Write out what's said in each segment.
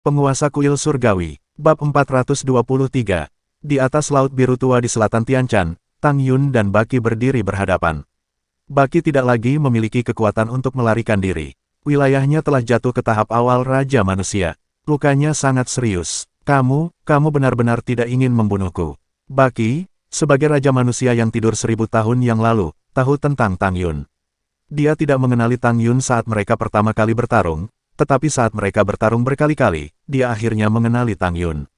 Penguasa kuil surgawi, bab 423. Di atas laut biru tua di selatan Tianchan, Tang Yun dan Baqi berdiri berhadapan. Baqi tidak lagi memiliki kekuatan untuk melarikan diri. Wilayahnya telah jatuh ke tahap awal Raja Manusia. Lukanya sangat serius. Kamu benar-benar tidak ingin membunuhku. Baqi, sebagai Raja Manusia yang tidur 1000 tahun yang lalu, tahu tentang Tang Yun. Dia tidak mengenali Tang Yun saat mereka pertama kali bertarung, tetapi saat mereka bertarung berkali-kali, dia akhirnya mengenali Tang Yun.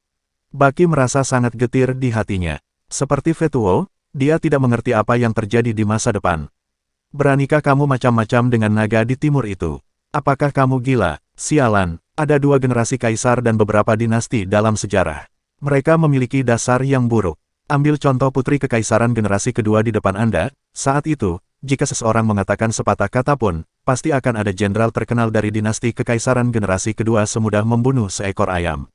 Baqi merasa sangat getir di hatinya. Seperti Fetuo, dia tidak mengerti apa yang terjadi di masa depan. Beranikah kamu macam-macam dengan naga di timur itu? Apakah kamu gila? Sialan, ada 2 generasi kaisar dan beberapa dinasti dalam sejarah. Mereka memiliki dasar yang buruk. Ambil contoh putri kekaisaran generasi kedua di depan Anda. Saat itu, jika seseorang mengatakan sepatah kata pun, pasti akan ada jenderal terkenal dari dinasti kekaisaran generasi kedua semudah membunuh seekor ayam.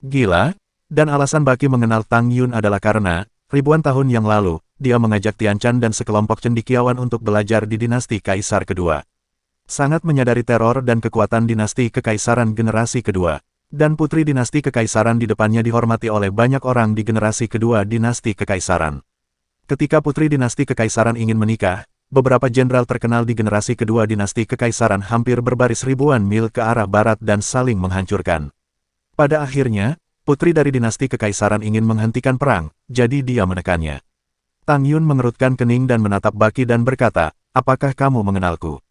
Gila? Dan alasan Baqi mengenal Tang Yun adalah karena, ribuan tahun yang lalu, dia mengajak Tianchan dan sekelompok cendekiawan untuk belajar di dinasti kaisar kedua. Sangat menyadari teror dan kekuatan dinasti kekaisaran generasi kedua. Dan putri dinasti kekaisaran di depannya dihormati oleh banyak orang di generasi kedua dinasti kekaisaran. Ketika putri dinasti kekaisaran ingin menikah, beberapa jenderal terkenal di generasi kedua dinasti kekaisaran hampir berbaris ribuan mil ke arah barat dan saling menghancurkan. Pada akhirnya, putri dari dinasti kekaisaran ingin menghentikan perang, jadi dia menekannya. Tang Yun mengerutkan kening dan menatap Baqi dan berkata, "Apakah kamu mengenalku?"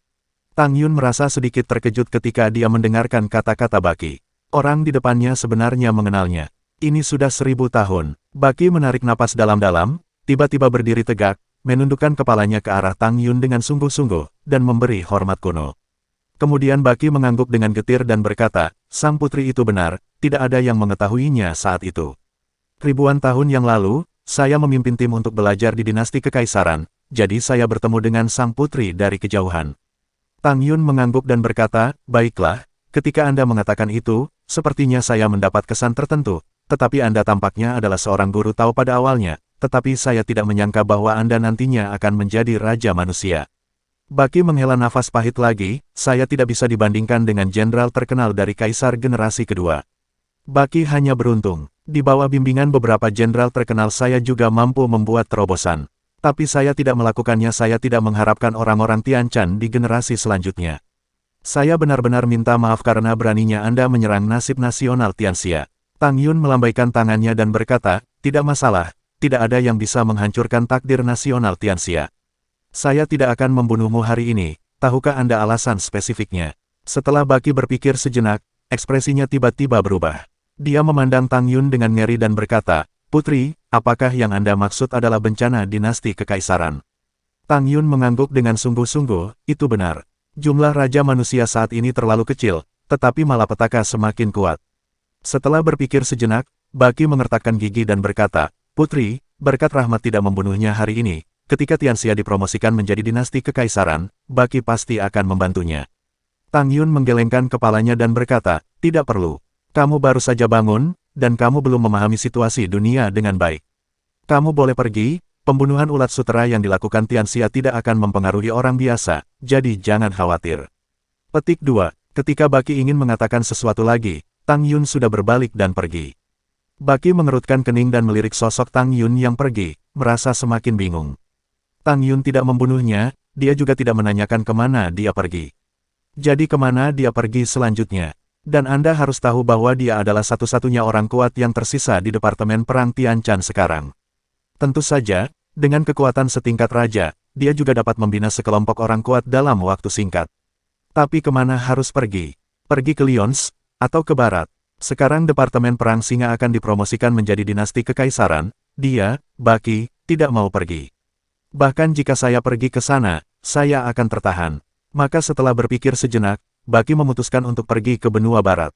Tang Yun merasa sedikit terkejut ketika dia mendengarkan kata-kata Baqi. Orang di depannya sebenarnya mengenalnya. Ini sudah 1000 tahun. Baqi menarik napas dalam-dalam, tiba-tiba berdiri tegak, menundukkan kepalanya ke arah Tang Yun dengan sungguh-sungguh, dan memberi hormat kuno. Kemudian Baqi mengangguk dengan getir dan berkata, "Sang putri itu benar, tidak ada yang mengetahuinya saat itu. Ribuan tahun yang lalu, saya memimpin tim untuk belajar di dinasti kekaisaran, jadi saya bertemu dengan sang putri dari kejauhan." Tang Yun mengangguk dan berkata, "Baiklah, ketika Anda mengatakan itu, sepertinya saya mendapat kesan tertentu, tetapi Anda tampaknya adalah seorang guru tahu pada awalnya. Tetapi saya tidak menyangka bahwa Anda nantinya akan menjadi Raja Manusia." Baqi menghela nafas pahit lagi, "Saya tidak bisa dibandingkan dengan jenderal terkenal dari kaisar generasi kedua. Baqi hanya beruntung. Di bawah bimbingan beberapa jenderal terkenal saya juga mampu membuat terobosan. Tapi saya tidak melakukannya, saya tidak mengharapkan orang-orang Tianchan di generasi selanjutnya. Saya benar-benar minta maaf karena beraninya Anda menyerang nasib nasional Tianxia." Tang Yun melambaikan tangannya dan berkata, "Tidak masalah. Tidak ada yang bisa menghancurkan takdir nasional Tianxia. Saya tidak akan membunuhmu hari ini, tahukah Anda alasan spesifiknya?" Setelah Baqi berpikir sejenak, ekspresinya tiba-tiba berubah. Dia memandang Tang Yun dengan ngeri dan berkata, "Putri, apakah yang Anda maksud adalah bencana dinasti kekaisaran?" Tang Yun mengangguk dengan sungguh-sungguh, "Itu benar. Jumlah Raja Manusia saat ini terlalu kecil, tetapi malapetaka semakin kuat." Setelah berpikir sejenak, Baqi mengertakkan gigi dan berkata, "Putri, berkat rahmat tidak membunuhnya hari ini, ketika Tianxia dipromosikan menjadi dinasti kekaisaran, Baqi pasti akan membantunya." Tang Yun menggelengkan kepalanya dan berkata, "Tidak perlu. Kamu baru saja bangun, dan kamu belum memahami situasi dunia dengan baik. Kamu boleh pergi, pembunuhan ulat sutera yang dilakukan Tianxia tidak akan mempengaruhi orang biasa, jadi jangan khawatir." Petik 2. Ketika Baqi ingin mengatakan sesuatu lagi, Tang Yun sudah berbalik dan pergi. Baqi mengerutkan kening dan melirik sosok Tang Yun yang pergi, merasa semakin bingung. Tang Yun tidak membunuhnya, dia juga tidak menanyakan kemana dia pergi. Jadi kemana dia pergi selanjutnya? Dan Anda harus tahu bahwa dia adalah satu-satunya orang kuat yang tersisa di Departemen Perang Tianchan sekarang. Tentu saja, dengan kekuatan setingkat raja, dia juga dapat membina sekelompok orang kuat dalam waktu singkat. Tapi kemana harus pergi? Pergi ke Lyons, atau ke barat? Sekarang Departemen Perang Singa akan dipromosikan menjadi dinasti kekaisaran, dia, Baqi, tidak mau pergi. Bahkan jika saya pergi ke sana, saya akan tertahan. Maka setelah berpikir sejenak, Baqi memutuskan untuk pergi ke benua barat.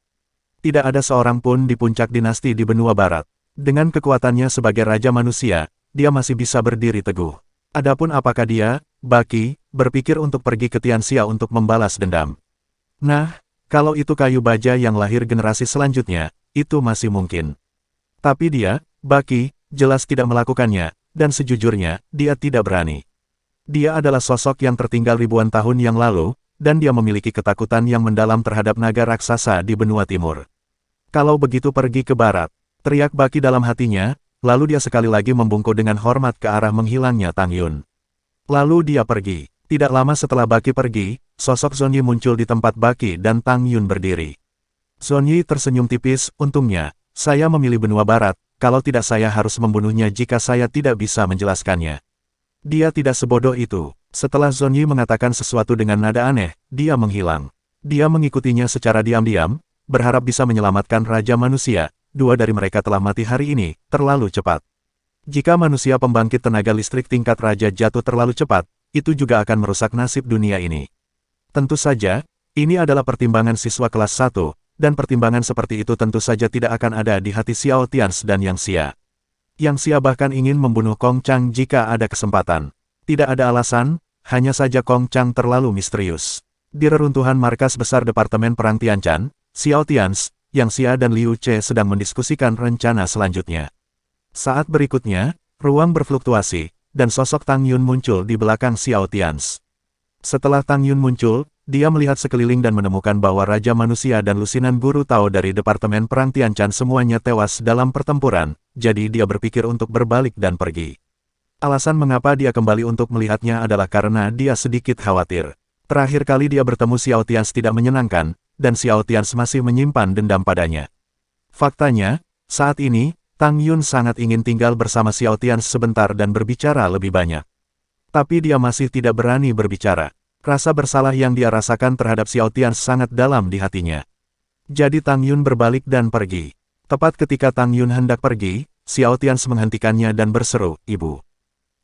Tidak ada seorang pun di puncak dinasti di benua barat. Dengan kekuatannya sebagai Raja Manusia, dia masih bisa berdiri teguh. Adapun apakah dia, Baqi, berpikir untuk pergi ke Tianxia untuk membalas dendam? Nah, kalau itu kayu baja yang lahir generasi selanjutnya, itu masih mungkin. Tapi dia, Baqi, jelas tidak melakukannya, dan sejujurnya, dia tidak berani. Dia adalah sosok yang tertinggal ribuan tahun yang lalu, dan dia memiliki ketakutan yang mendalam terhadap naga raksasa di benua timur. Kalau begitu pergi ke barat, teriak Baki dalam hatinya, lalu dia sekali lagi membungkuk dengan hormat ke arah menghilangnya Tang Yun. Lalu dia pergi. Tidak lama setelah Baki pergi, sosok Zhong Yi muncul di tempat Baki dan Tang Yun berdiri. Zhong Yi tersenyum tipis, untungnya, saya memilih benua barat, kalau tidak saya harus membunuhnya jika saya tidak bisa menjelaskannya. Dia tidak sebodoh itu. Setelah Zhong Yi mengatakan sesuatu dengan nada aneh, dia menghilang. Dia mengikutinya secara diam-diam, berharap bisa menyelamatkan Raja Manusia. Dua dari mereka telah mati hari ini, terlalu cepat. Jika manusia pembangkit tenaga listrik tingkat raja jatuh terlalu cepat, itu juga akan merusak nasib dunia ini. Tentu saja, ini adalah pertimbangan siswa kelas 1, dan pertimbangan seperti itu tentu saja tidak akan ada di hati Xiao Tians dan Yang Xia. Yang Xia bahkan ingin membunuh Kong Chang jika ada kesempatan. Tidak ada alasan, hanya saja Kong Chang terlalu misterius. Di reruntuhan markas besar Departemen Perang Tianchan, Xiao Tians, Yang Xia dan Liu Che sedang mendiskusikan rencana selanjutnya. Saat berikutnya, ruang berfluktuasi, dan sosok Tang Yun muncul di belakang Xiao Tians. Setelah Tang Yun muncul, dia melihat sekeliling dan menemukan bahwa Raja Manusia dan lusinan guru Tao dari Departemen Perang Tianchan semuanya tewas dalam pertempuran, jadi dia berpikir untuk berbalik dan pergi. Alasan mengapa dia kembali untuk melihatnya adalah karena dia sedikit khawatir. Terakhir kali dia bertemu Xiao Tians tidak menyenangkan, dan Xiao Tians masih menyimpan dendam padanya. Faktanya, saat ini, Tang Yun sangat ingin tinggal bersama Xiao Tians sebentar dan berbicara lebih banyak. Tapi dia masih tidak berani berbicara. Rasa bersalah yang dia rasakan terhadap Xiao Tians sangat dalam di hatinya. Jadi Tang Yun berbalik dan pergi. Tepat ketika Tang Yun hendak pergi, Xiao Tians menghentikannya dan berseru, "Ibu."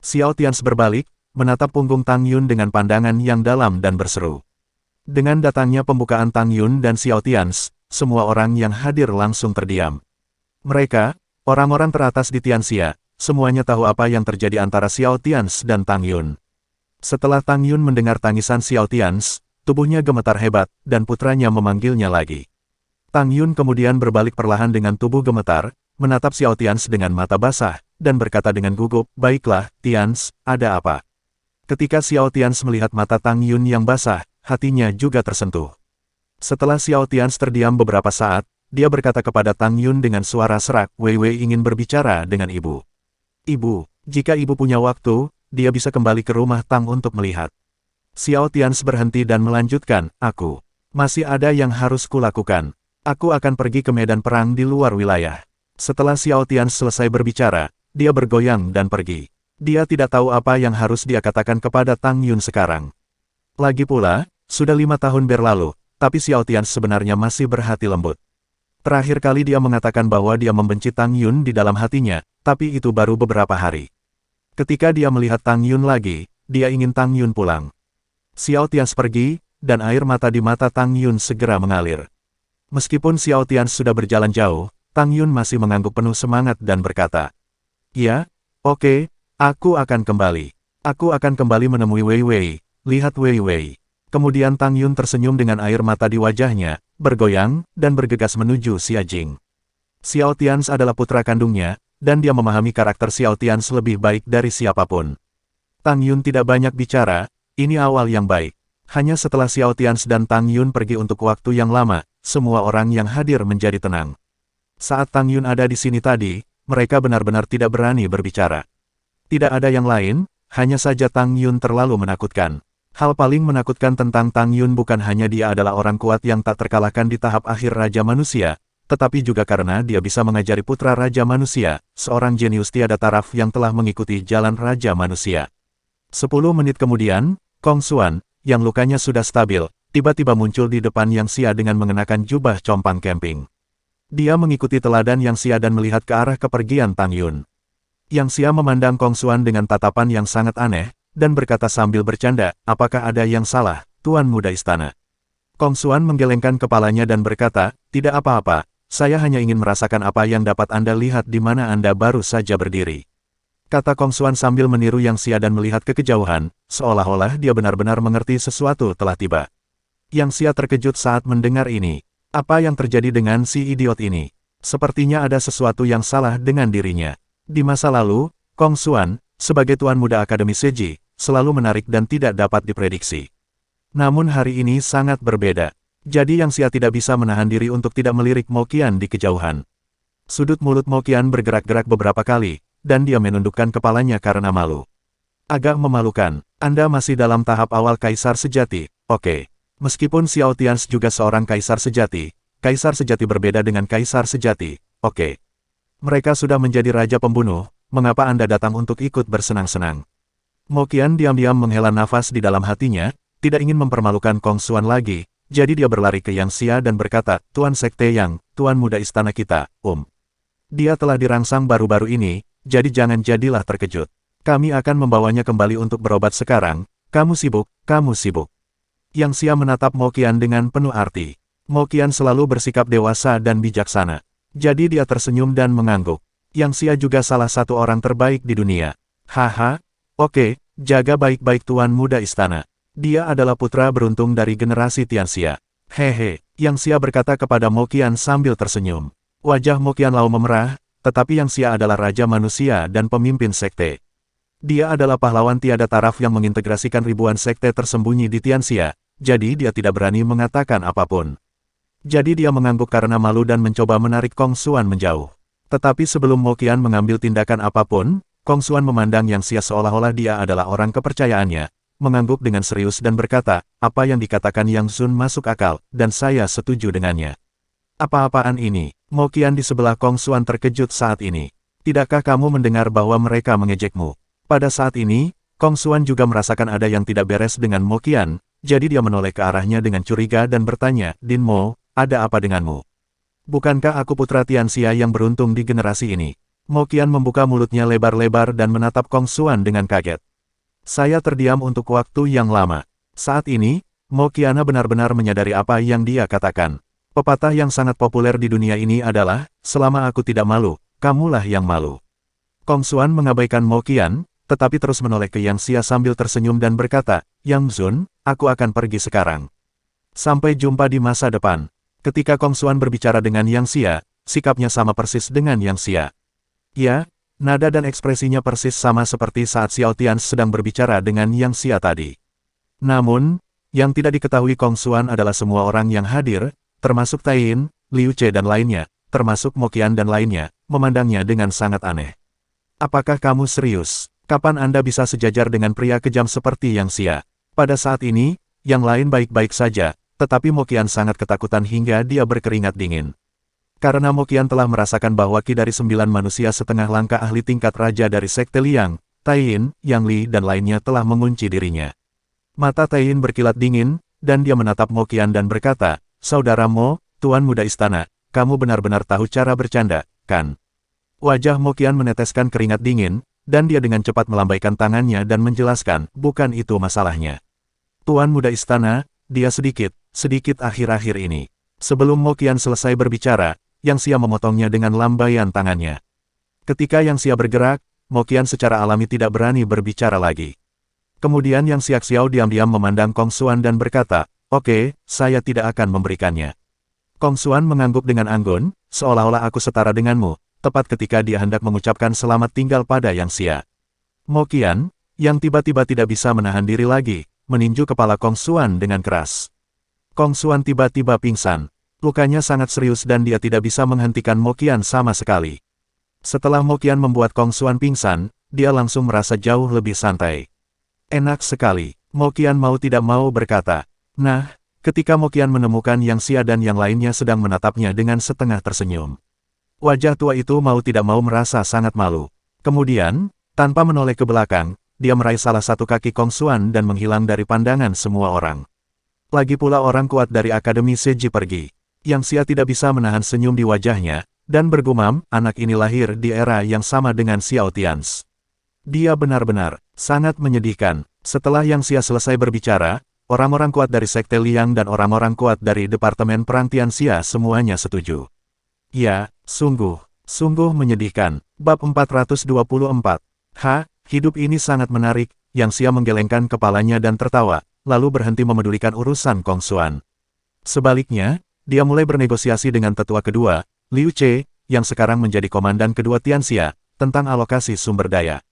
Xiao Tians berbalik, menatap punggung Tang Yun dengan pandangan yang dalam dan berseru. Dengan datangnya pembukaan Tang Yun dan Xiao Tians, semua orang yang hadir langsung terdiam. Mereka, orang-orang teratas di Tianxia, semuanya tahu apa yang terjadi antara Xiao Tians dan Tang Yun. Setelah Tang Yun mendengar tangisan Xiao Tians, tubuhnya gemetar hebat, dan putranya memanggilnya lagi. Tang Yun kemudian berbalik perlahan dengan tubuh gemetar, menatap Xiao Tians dengan mata basah, dan berkata dengan gugup, "Baiklah, Tians, ada apa?" Ketika Xiao Tians melihat mata Tang Yun yang basah, hatinya juga tersentuh. Setelah Xiao Tians terdiam beberapa saat, dia berkata kepada Tang Yun dengan suara serak, "Wei Wei ingin berbicara dengan ibu." "Ibu, jika ibu punya waktu, dia bisa kembali ke rumah Tang untuk melihat." Xiao Tians berhenti dan melanjutkan, "Aku masih ada yang harus kulakukan. Aku akan pergi ke medan perang di luar wilayah." Setelah Xiao Tians selesai berbicara, dia bergoyang dan pergi. Dia tidak tahu apa yang harus dia katakan kepada Tang Yun sekarang. Lagi pula, sudah 5 tahun berlalu, tapi Xiao Tians sebenarnya masih berhati lembut. Terakhir kali dia mengatakan bahwa dia membenci Tang Yun di dalam hatinya, tapi itu baru beberapa hari. Ketika dia melihat Tang Yun lagi, dia ingin Tang Yun pulang. Xiao Tians pergi, dan air mata di mata Tang Yun segera mengalir. Meskipun Xiao Tians sudah berjalan jauh, Tang Yun masih mengangguk penuh semangat dan berkata, "Ya, oke, aku akan kembali. Aku akan kembali menemui Wei Wei, lihat Wei Wei." Kemudian Tang Yun tersenyum dengan air mata di wajahnya, bergoyang, dan bergegas menuju Xia Jing. Xiao Tians adalah putra kandungnya, dan dia memahami karakter Xiao Tians lebih baik dari siapapun. Tang Yun tidak banyak bicara, ini awal yang baik. Hanya setelah Xiao Tians dan Tang Yun pergi untuk waktu yang lama, semua orang yang hadir menjadi tenang. Saat Tang Yun ada di sini tadi, mereka benar-benar tidak berani berbicara. Tidak ada yang lain, hanya saja Tang Yun terlalu menakutkan. Hal paling menakutkan tentang Tang Yun bukan hanya dia adalah orang kuat yang tak terkalahkan di tahap akhir Raja Manusia, tetapi juga karena dia bisa mengajari putra Raja Manusia, seorang jenius tiada taraf yang telah mengikuti jalan Raja Manusia. 10 menit kemudian, Kong Xuan, yang lukanya sudah stabil, tiba-tiba muncul di depan Yang Xia dengan mengenakan jubah compang camping. Dia mengikuti teladan Yang Xia dan melihat ke arah kepergian Tang Yun. Yang Xia memandang Kong Xuan dengan tatapan yang sangat aneh, dan berkata sambil bercanda, "Apakah ada yang salah, Tuan Muda Istana?" Kong Xuan menggelengkan kepalanya dan berkata, "Tidak apa-apa, saya hanya ingin merasakan apa yang dapat Anda lihat di mana Anda baru saja berdiri." Kata Kong Xuan sambil meniru Yang Xia dan melihat ke kejauhan, seolah-olah dia benar-benar mengerti sesuatu telah tiba. Yang Xia terkejut saat mendengar ini. Apa yang terjadi dengan si idiot ini? Sepertinya ada sesuatu yang salah dengan dirinya. Di masa lalu, Kong Xuan, sebagai Tuan Muda Akademi Seji, selalu menarik dan tidak dapat diprediksi. Namun hari ini sangat berbeda. Jadi Yang Xia tidak bisa menahan diri untuk tidak melirik Mo Qian di kejauhan. Sudut mulut Mo Qian bergerak-gerak beberapa kali, dan dia menundukkan kepalanya karena malu. Agak memalukan, Anda masih dalam tahap awal kaisar sejati, oke. Meskipun Xiao Tians juga seorang kaisar sejati berbeda dengan kaisar sejati, oke. Mereka sudah menjadi raja pembunuh, mengapa Anda datang untuk ikut bersenang-senang? Mo Qian diam-diam menghela nafas di dalam hatinya, tidak ingin mempermalukan Kong Xuan lagi, jadi dia berlari ke Yang Xia dan berkata, Tuan Sekte Yang, Tuan Muda Istana kita, Dia telah dirangsang baru-baru ini, jadi jangan jadilah terkejut. Kami akan membawanya kembali untuk berobat sekarang, kamu sibuk, kamu sibuk. Yang Xia menatap Mo Qian dengan penuh arti. Mo Qian selalu bersikap dewasa dan bijaksana. Jadi dia tersenyum dan mengangguk. Yang Xia juga salah satu orang terbaik di dunia. Haha, oke, jaga baik-baik Tuan Muda Istana. Dia adalah putra beruntung dari generasi Tianxia. Hehe, Yang Xia berkata kepada Mo Qian sambil tersenyum. Wajah Mo Qian lau memerah, tetapi Yang Xia adalah raja manusia dan pemimpin sekte. Dia adalah pahlawan tiada taraf yang mengintegrasikan ribuan sekte tersembunyi di Tianxia, jadi dia tidak berani mengatakan apapun. Jadi dia mengangguk karena malu dan mencoba menarik Kong Xuan menjauh. Tetapi sebelum Mo Qian mengambil tindakan apapun, Kong Xuan memandang Yang Xia seolah-olah dia adalah orang kepercayaannya, mengangguk dengan serius dan berkata, apa yang dikatakan Yang Sun masuk akal, dan saya setuju dengannya. Apa-apaan ini? Mo Qian di sebelah Kong Xuan terkejut saat ini. Tidakkah kamu mendengar bahwa mereka mengejekmu? Pada saat ini, Kong Xuan juga merasakan ada yang tidak beres dengan Mo Qian, jadi dia menoleh ke arahnya dengan curiga dan bertanya, Din Mo, ada apa denganmu? Bukankah aku putra Tianxia yang beruntung di generasi ini? Mo Qian membuka mulutnya lebar-lebar dan menatap Kong Xuan dengan kaget. Saya terdiam untuk waktu yang lama. Saat ini, Mo Qian benar-benar menyadari apa yang dia katakan. Pepatah yang sangat populer di dunia ini adalah, selama aku tidak malu, kamulah yang malu. Kong Xuan mengabaikan Mo Qian, tetapi terus menoleh ke Yang Xia sambil tersenyum dan berkata, Yang Sun, aku akan pergi sekarang. Sampai jumpa di masa depan. Ketika Kong Xuan berbicara dengan Yang Xia, sikapnya sama persis dengan Yang Xia. Ya, nada dan ekspresinya persis sama seperti saat Xiao Tians sedang berbicara dengan Yang Xia tadi. Namun, yang tidak diketahui Kong Xuan adalah semua orang yang hadir, termasuk Tai Yin, Liu Che dan lainnya, termasuk Mo Qian dan lainnya, memandangnya dengan sangat aneh. Apakah kamu serius? Kapan Anda bisa sejajar dengan pria kejam seperti Yang Xia? Pada saat ini, yang lain baik-baik saja, tetapi Mo Qian sangat ketakutan hingga dia berkeringat dingin. Karena Mo Qian telah merasakan bahwa Ki dari 9 manusia setengah langkah ahli tingkat raja dari Sekte Liang, Tai Yin, Yang Li dan lainnya telah mengunci dirinya. Mata Tai Yin berkilat dingin, dan dia menatap Mo Qian dan berkata, Saudara Mo, Tuan Muda Istana, kamu benar-benar tahu cara bercanda, kan? Wajah Mo Qian meneteskan keringat dingin, dan dia dengan cepat melambaikan tangannya dan menjelaskan, bukan itu masalahnya. Tuan Muda Istana, dia sedikit akhir-akhir ini. Sebelum Mo Qian selesai berbicara, Yang Xia memotongnya dengan lambaian tangannya. Ketika Yang Xia bergerak, Mo Qian secara alami tidak berani berbicara lagi. Kemudian Yang Xia Xiao diam-diam memandang Kong Xuan dan berkata, oke, saya tidak akan memberikannya. Kong Xuan mengangguk dengan anggun, seolah-olah aku setara denganmu, tepat ketika dia hendak mengucapkan selamat tinggal pada Yang Xia. Mo Qian, yang tiba-tiba tidak bisa menahan diri lagi, meninju kepala Kong Xuan dengan keras. Kong Xuan tiba-tiba pingsan. Lukanya sangat serius dan dia tidak bisa menghentikan Mo Qian sama sekali. Setelah Mo Qian membuat Kong Xuan pingsan, dia langsung merasa jauh lebih santai. Enak sekali, Mo Qian mau tidak mau berkata. Nah, ketika Mo Qian menemukan Yang Xia dan yang lainnya sedang menatapnya dengan setengah tersenyum. Wajah tua itu mau tidak mau merasa sangat malu. Kemudian, tanpa menoleh ke belakang, dia meraih salah satu kaki Kong Xuan dan menghilang dari pandangan semua orang. Lagi pula orang kuat dari Akademi Seji pergi. Yang Xia tidak bisa menahan senyum di wajahnya, dan bergumam, anak ini lahir di era yang sama dengan Xiao Tians. Dia benar-benar sangat menyedihkan. Setelah Yang Xia selesai berbicara, orang-orang kuat dari Sekte Liang dan orang-orang kuat dari Departemen Perang Tianxia semuanya setuju. Ya, sungguh menyedihkan. Bab 424. Hidup ini sangat menarik. Yang Xia menggelengkan kepalanya dan tertawa, lalu berhenti memedulikan urusan Kong Xuan. Sebaliknya, dia mulai bernegosiasi dengan tetua kedua, Liu Che, yang sekarang menjadi komandan kedua Tianxia, tentang alokasi sumber daya.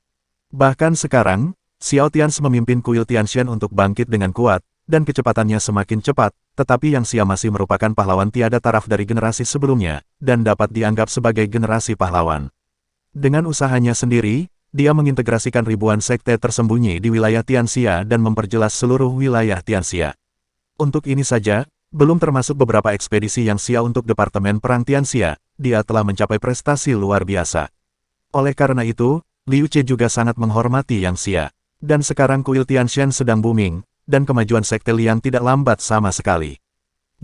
Bahkan sekarang, Xiao Tians memimpin kuil Tianxian untuk bangkit dengan kuat, dan kecepatannya semakin cepat, tetapi Yang Xia masih merupakan pahlawan tiada taraf dari generasi sebelumnya, dan dapat dianggap sebagai generasi pahlawan. Dengan usahanya sendiri, dia mengintegrasikan ribuan sekte tersembunyi di wilayah Tianxia dan memperjelas seluruh wilayah Tianxia. Untuk ini saja, belum termasuk beberapa ekspedisi Yang Xia untuk Departemen Perang Tianxia, dia telah mencapai prestasi luar biasa. Oleh karena itu, Liu Ce juga sangat menghormati Yang Xia. Dan sekarang kuil Tianshan sedang booming, dan kemajuan Sekte Liang tidak lambat sama sekali.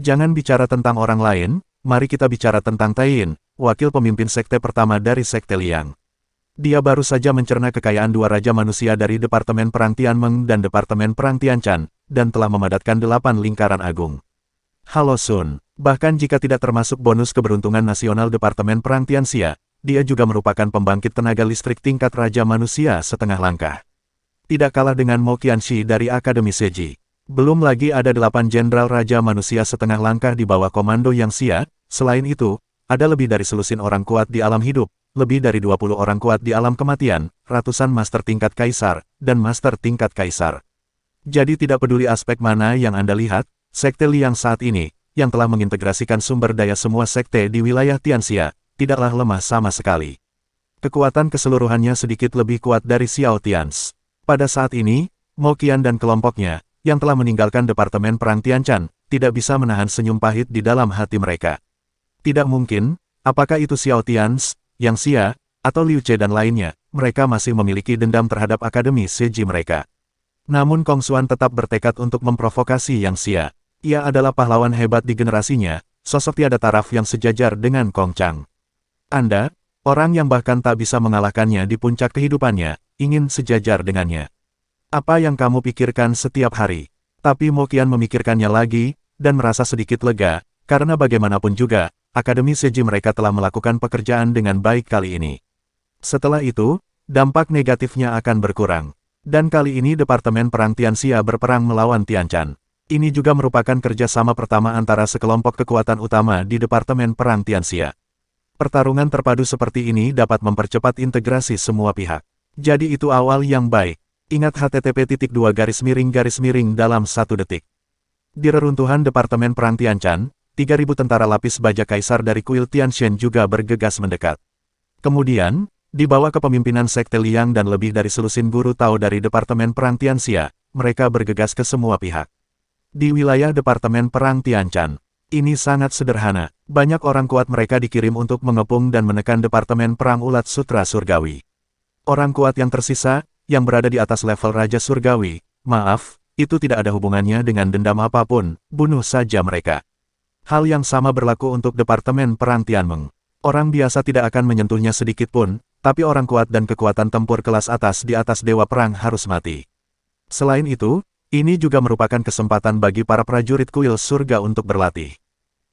Jangan bicara tentang orang lain, mari kita bicara tentang Taiyin, wakil pemimpin sekte pertama dari Sekte Liang. Dia baru saja mencerna kekayaan dua raja manusia dari Departemen Perang Tianmeng dan Departemen Perang Tianchan, dan telah memadatkan 8 lingkaran agung. Halo Sun, bahkan jika tidak termasuk bonus keberuntungan nasional Departemen Perang Tianxia, dia juga merupakan pembangkit tenaga listrik tingkat raja manusia setengah langkah. Tidak kalah dengan Mo Qianxi dari Akademi Seji. Belum lagi ada 8 jenderal raja manusia setengah langkah di bawah komando Yang Xia. Selain itu, ada lebih dari selusin orang kuat di alam hidup, lebih dari 20 orang kuat di alam kematian, ratusan master tingkat kaisar, dan master tingkat kaisar. Jadi tidak peduli aspek mana yang Anda lihat, Sekte Liang saat ini, yang telah mengintegrasikan sumber daya semua sekte di wilayah Tianxia, tidaklah lemah sama sekali. Kekuatan keseluruhannya sedikit lebih kuat dari Xiao Tians. Pada saat ini, Mo Qian dan kelompoknya, yang telah meninggalkan Departemen Perang Tianchan, tidak bisa menahan senyum pahit di dalam hati mereka. Tidak mungkin, apakah itu Xiao Tians, Yang Xia, atau Liu Ce dan lainnya, mereka masih memiliki dendam terhadap Akademi Seji mereka. Namun Kong Xuan tetap bertekad untuk memprovokasi Yang Xia. Ia adalah pahlawan hebat di generasinya, sosok tiada taraf yang sejajar dengan Kong Chang. Anda, orang yang bahkan tak bisa mengalahkannya di puncak kehidupannya, ingin sejajar dengannya. Apa yang kamu pikirkan setiap hari? Tapi Mo Qian memikirkannya lagi, dan merasa sedikit lega, karena bagaimanapun juga, Akademi Seji mereka telah melakukan pekerjaan dengan baik kali ini. Setelah itu, dampak negatifnya akan berkurang. Dan kali ini Departemen Perang Tianxia berperang melawan Tianchan. Ini juga merupakan kerjasama pertama antara sekelompok kekuatan utama di Departemen Perang Tianxia. Pertarungan terpadu seperti ini dapat mempercepat integrasi semua pihak. Jadi itu awal yang baik. Ingat http://. dalam 1 detik. Di reruntuhan Departemen Perang Tianchan, 3.000 tentara lapis baja kaisar dari kuil Tianshan juga bergegas mendekat. Kemudian, di bawah kepemimpinan Sekte Liang dan lebih dari selusin guru Tao dari Departemen Perang Tianxia, mereka bergegas ke semua pihak. Di wilayah Departemen Perang Tianchan, ini sangat sederhana. Banyak orang kuat mereka dikirim untuk mengepung dan menekan Departemen Perang Ulat Sutra Surgawi. Orang kuat yang tersisa, yang berada di atas level Raja Surgawi, maaf, itu tidak ada hubungannya dengan dendam apapun, bunuh saja mereka. Hal yang sama berlaku untuk Departemen Perang Tianmeng. Orang biasa tidak akan menyentuhnya sedikit pun, tapi orang kuat dan kekuatan tempur kelas atas di atas Dewa Perang harus mati. Selain itu, ini juga merupakan kesempatan bagi para prajurit kuil surga untuk berlatih.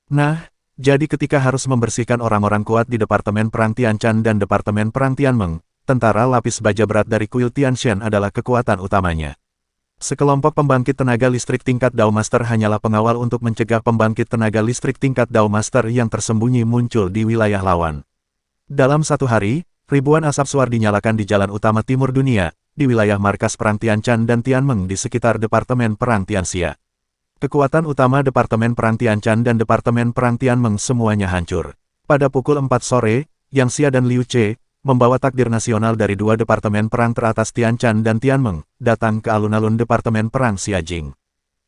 Nah, jadi ketika harus membersihkan orang-orang kuat di Departemen Perang Tianchan dan Departemen Perang Tianmeng, tentara lapis baja berat dari kuil Tianshan adalah kekuatan utamanya. Sekelompok pembangkit tenaga listrik tingkat Dao Master hanyalah pengawal untuk mencegah pembangkit tenaga listrik tingkat Dao Master yang tersembunyi muncul di wilayah lawan. Dalam satu hari, ribuan asap suar dinyalakan di jalan utama timur dunia, di wilayah markas Perang Tianchan dan Tianmeng di sekitar Departemen Perang Tianxia. Kekuatan utama Departemen Perang Tianchan dan Departemen Perang Tianmeng semuanya hancur. Pada pukul 4 sore, Yang Xia dan Liu Ce, membawa takdir nasional dari dua Departemen Perang teratas Tianchan dan Tianmeng, datang ke alun-alun Departemen Perang Xiajing.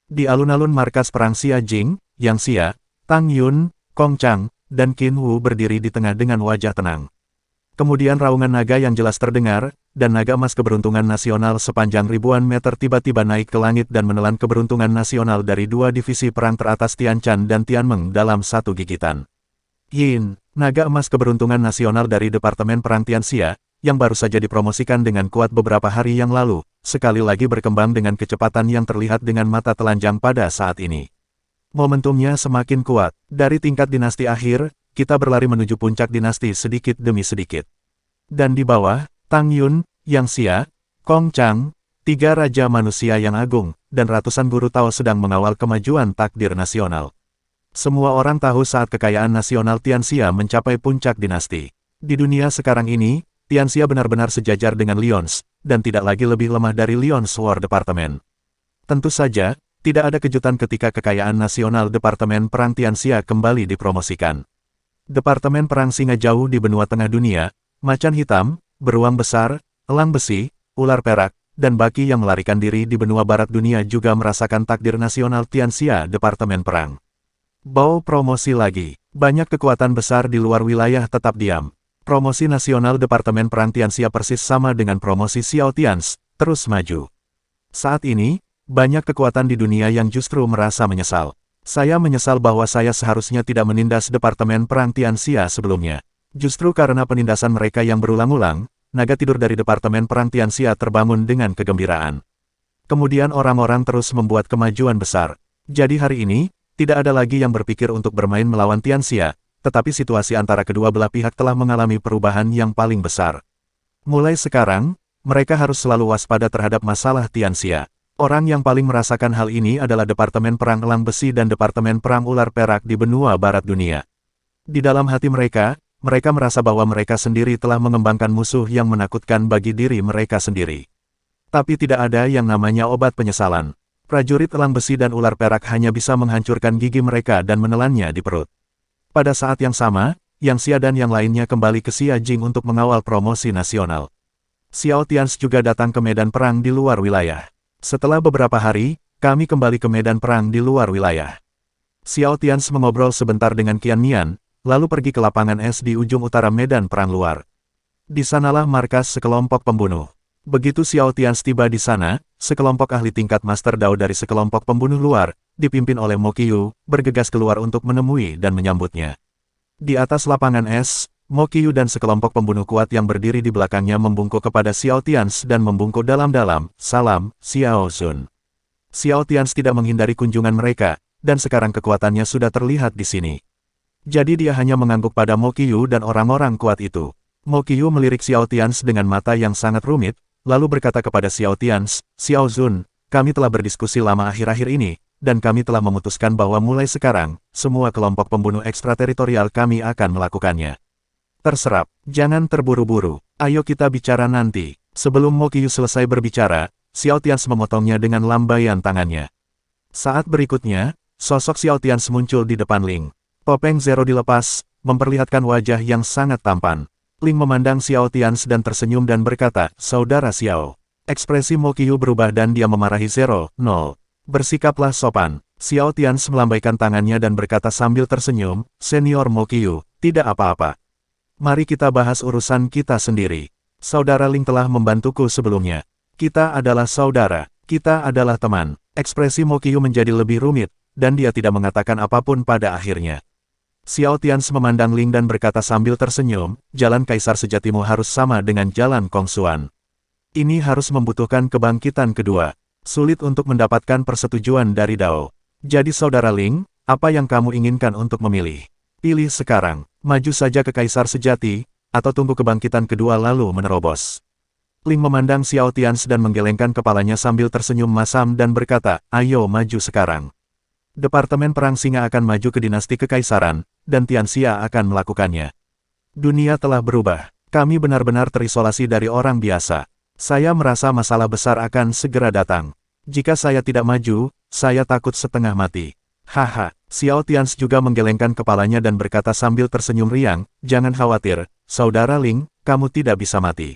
Di alun-alun markas Perang Xiajing, Yang Xia, Tang Yun, Kong Chang, dan Qin Wu berdiri di tengah dengan wajah tenang. Kemudian raungan naga yang jelas terdengar, dan naga emas keberuntungan nasional sepanjang ribuan meter tiba-tiba naik ke langit dan menelan keberuntungan nasional dari dua divisi perang teratas Tianchan dan Tianmeng dalam satu gigitan. Yin, naga emas keberuntungan nasional dari Departemen Perang Tianxia, yang baru saja dipromosikan dengan kuat beberapa hari yang lalu, sekali lagi berkembang dengan kecepatan yang terlihat dengan mata telanjang pada saat ini. Momentumnya semakin kuat. Dari tingkat dinasti akhir, kita berlari menuju puncak dinasti sedikit demi sedikit. Dan di bawah, Tang Yun, Yang Xia, Kong Chang, tiga raja manusia yang agung, dan ratusan guru Tao sedang mengawal kemajuan takdir nasional. Semua orang tahu saat kekayaan nasional Tianxia mencapai puncak dinasti. Di dunia sekarang ini, Tianxia benar-benar sejajar dengan Lyons, dan tidak lagi lebih lemah dari Lyons War Department. Tentu saja, Tidak ada kejutan ketika kekayaan nasional Departemen Perang Tianxia kembali dipromosikan. Departemen Perang Singa jauh di benua tengah dunia, macan hitam, beruang besar, elang besi, ular perak, dan baki yang melarikan diri di benua barat dunia juga merasakan takdir nasional Tianxia Departemen Perang. Bau promosi lagi. Banyak kekuatan besar di luar wilayah tetap diam. Promosi nasional Departemen Perang Tianxia persis sama dengan promosi Xiao Tians, terus maju. Saat ini, banyak kekuatan di dunia yang justru merasa menyesal. Saya menyesal bahwa saya seharusnya tidak menindas Departemen Perang Tianxia sebelumnya. Justru karena penindasan mereka yang berulang-ulang, naga tidur dari Departemen Perang Tianxia terbangun dengan kegembiraan. Kemudian orang-orang terus membuat kemajuan besar. Jadi hari ini, tidak ada lagi yang berpikir untuk bermain melawan Tianxia, tetapi situasi antara kedua belah pihak telah mengalami perubahan yang paling besar. Mulai sekarang, mereka harus selalu waspada terhadap masalah Tianxia. Orang yang paling merasakan hal ini adalah Departemen Perang Elang Besi dan Departemen Perang Ular Perak di benua barat dunia. Di dalam hati mereka merasa bahwa mereka sendiri telah mengembangkan musuh yang menakutkan bagi diri mereka sendiri. Tapi tidak ada yang namanya obat penyesalan. Prajurit Elang Besi dan Ular Perak hanya bisa menghancurkan gigi mereka dan menelannya di perut. Pada saat yang sama, Yang Xia dan yang lainnya kembali ke Xia Jing untuk mengawal promosi nasional. Xiao Tians juga datang ke medan perang di luar wilayah. Setelah beberapa hari, kami kembali ke medan perang di luar wilayah. Xiao Tians mengobrol sebentar dengan Qian Mian, lalu pergi ke lapangan es di ujung utara medan perang luar. Di sanalah markas sekelompok pembunuh. Begitu Xiao Tians tiba di sana, sekelompok ahli tingkat Master Dao dari sekelompok pembunuh luar, dipimpin oleh Mo Qiyu, bergegas keluar untuk menemui dan menyambutnya. Di atas lapangan es, Mo Qiyu dan sekelompok pembunuh kuat yang berdiri di belakangnya membungkuk kepada Xiao Tians dan membungkuk dalam-dalam, "Salam, Xiao Zun." Xiao Tians tidak menghindari kunjungan mereka, dan sekarang kekuatannya sudah terlihat di sini. Jadi dia hanya mengangguk pada Mo Qiyu dan orang-orang kuat itu. Mo Qiyu melirik Xiao Tians dengan mata yang sangat rumit, lalu berkata kepada Xiao Tians, "Xiao Zun, kami telah berdiskusi lama akhir-akhir ini, dan kami telah memutuskan bahwa mulai sekarang, semua kelompok pembunuh ekstrateritorial kami akan melakukannya. Terserap, jangan terburu-buru, ayo kita bicara nanti." Sebelum Mo Qiyu selesai berbicara, Xiao Tians memotongnya dengan lambaian tangannya. Saat berikutnya, sosok Xiao Tians muncul di depan Ling. Topeng Zero dilepas, memperlihatkan wajah yang sangat tampan. Ling memandang Xiao Tians dan tersenyum dan berkata, "Saudara Xiao." Ekspresi Mo Qiyu berubah dan dia memarahi Zero, "Nol. Bersikaplah sopan." Xiao Tians melambaikan tangannya dan berkata sambil tersenyum, "Senior Mo Qiyu, tidak apa-apa. Mari kita bahas urusan kita sendiri. Saudara Ling telah membantuku sebelumnya. Kita adalah saudara, kita adalah teman." Ekspresi Mo Qiyu menjadi lebih rumit, dan dia tidak mengatakan apapun pada akhirnya. Xiao Tians memandang Ling dan berkata sambil tersenyum, "Jalan kaisar sejatimu harus sama dengan jalan Kongsuan. Ini harus membutuhkan kebangkitan kedua. Sulit untuk mendapatkan persetujuan dari Dao. Jadi saudara Ling, apa yang kamu inginkan untuk memilih? Pilih sekarang, maju saja ke kaisar sejati, atau tunggu kebangkitan kedua lalu menerobos." Ling memandang Xiao Tians dan menggelengkan kepalanya sambil tersenyum masam dan berkata, "Ayo maju sekarang. Departemen Perang Singa akan maju ke dinasti kekaisaran, dan Tianxia akan melakukannya. Dunia telah berubah. Kami benar-benar terisolasi dari orang biasa. Saya merasa masalah besar akan segera datang. Jika saya tidak maju, saya takut setengah mati." Haha, Xiao Tians juga menggelengkan kepalanya dan berkata sambil tersenyum riang, "Jangan khawatir, saudara Ling, kamu tidak bisa mati.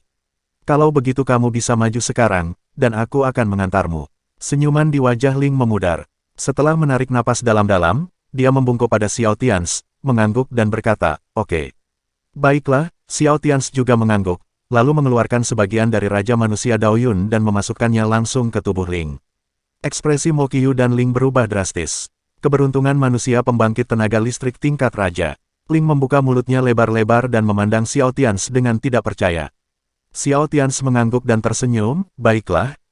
Kalau begitu kamu bisa maju sekarang, dan aku akan mengantarmu." Senyuman di wajah Ling memudar. Setelah menarik napas dalam-dalam, dia membungkuk pada Xiao Tians, mengangguk dan berkata, "Oke. Baiklah." Xiao Tians juga mengangguk, lalu mengeluarkan sebagian dari Raja Manusia Daoyun dan memasukkannya langsung ke tubuh Ling. Ekspresi Mo Qiyu dan Ling berubah drastis. Keberuntungan manusia pembangkit tenaga listrik tingkat raja. Ling membuka mulutnya lebar-lebar dan memandang Xiao Tians dengan tidak percaya. Xiao Tians mengangguk dan tersenyum, "Baiklah,